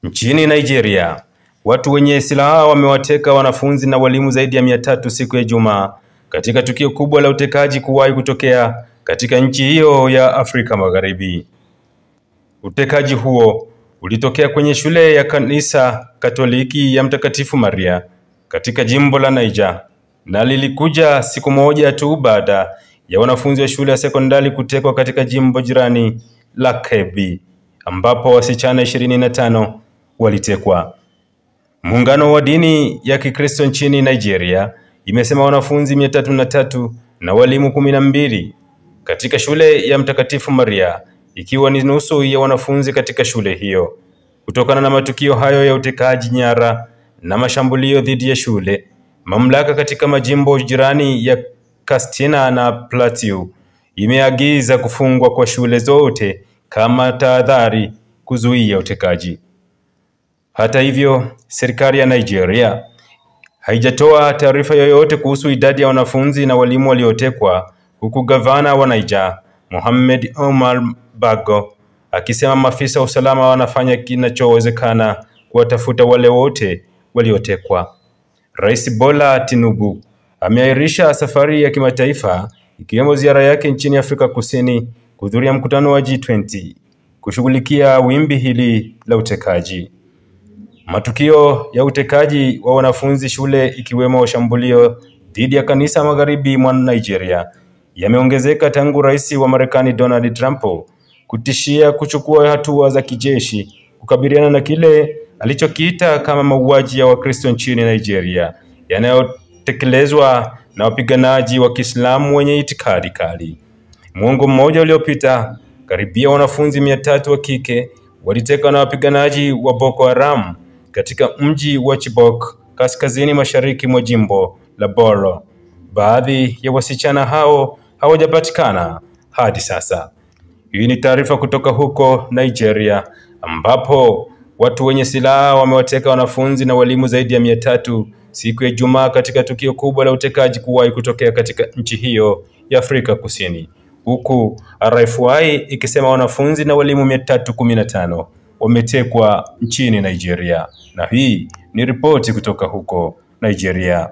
Nchini Nigeria, watu wenye silaha wamewateka wanafunzi na walimu zaidi ya 300 siku ya Ijumaa katika tukio kubwa la utekaji kuwahi kutokea katika nchi hiyo ya Afrika Magharibi. Utekaji huo ulitokea kwenye shule ya kanisa Katoliki ya Mtakatifu Maria katika jimbo la Niger na lilikuja siku moja tu baada ya wanafunzi wa shule ya sekondari kutekwa katika jimbo jirani la Kebbi ambapo wasichana 25 walitekwa. Muungano wa dini ya Kikristo nchini Nigeria imesema wanafunzi 303 na walimu 12 katika shule ya Mtakatifu Maria, ikiwa ni nusu ya wanafunzi katika shule hiyo. Kutokana na matukio hayo ya utekaji nyara na mashambulio dhidi ya shule, mamlaka katika majimbo jirani ya Katsina na Plateau imeagiza kufungwa kwa shule zote kama tahadhari kuzuia utekaji. Hata hivyo, serikali ya Nigeria haijatoa taarifa yoyote kuhusu idadi ya wanafunzi na walimu waliotekwa, huku gavana wa Niger, Mohammed Omar Bago, akisema maafisa wa usalama wanafanya kinachowezekana kuwatafuta wale wote waliotekwa. Rais Bola Tinubu ameahirisha safari ya kimataifa ikiwemo ziara yake nchini Afrika Kusini kuhudhuria mkutano wa G20 kushughulikia wimbi hili la utekaji. Matukio ya utekaji wa wanafunzi shule ikiwemo shambulio dhidi ya kanisa magharibi mwa Nigeria yameongezeka tangu rais wa Marekani Donald Trump kutishia kuchukua hatua za kijeshi kukabiliana na kile alichokiita kama mauaji ya Wakristo nchini Nigeria yanayotekelezwa na wapiganaji wa Kiislamu wenye itikadi kali. Mwongo mmoja uliopita, karibia wanafunzi 300 wa kike walitekwa na wapiganaji wa Boko Haram katika mji wa Chibok, kaskazini mashariki mwa jimbo la Borno. Baadhi ya wasichana hao hawajapatikana hadi sasa. Hii ni taarifa kutoka huko Nigeria, ambapo watu wenye silaha wamewateka wanafunzi na walimu zaidi ya 300 siku ya Ijumaa katika tukio kubwa la utekaji kuwahi kutokea katika nchi hiyo ya Afrika Kusini, huku RFI ikisema wanafunzi na walimu 315 wametekwa nchini Nigeria. Na hii ni ripoti kutoka huko Nigeria.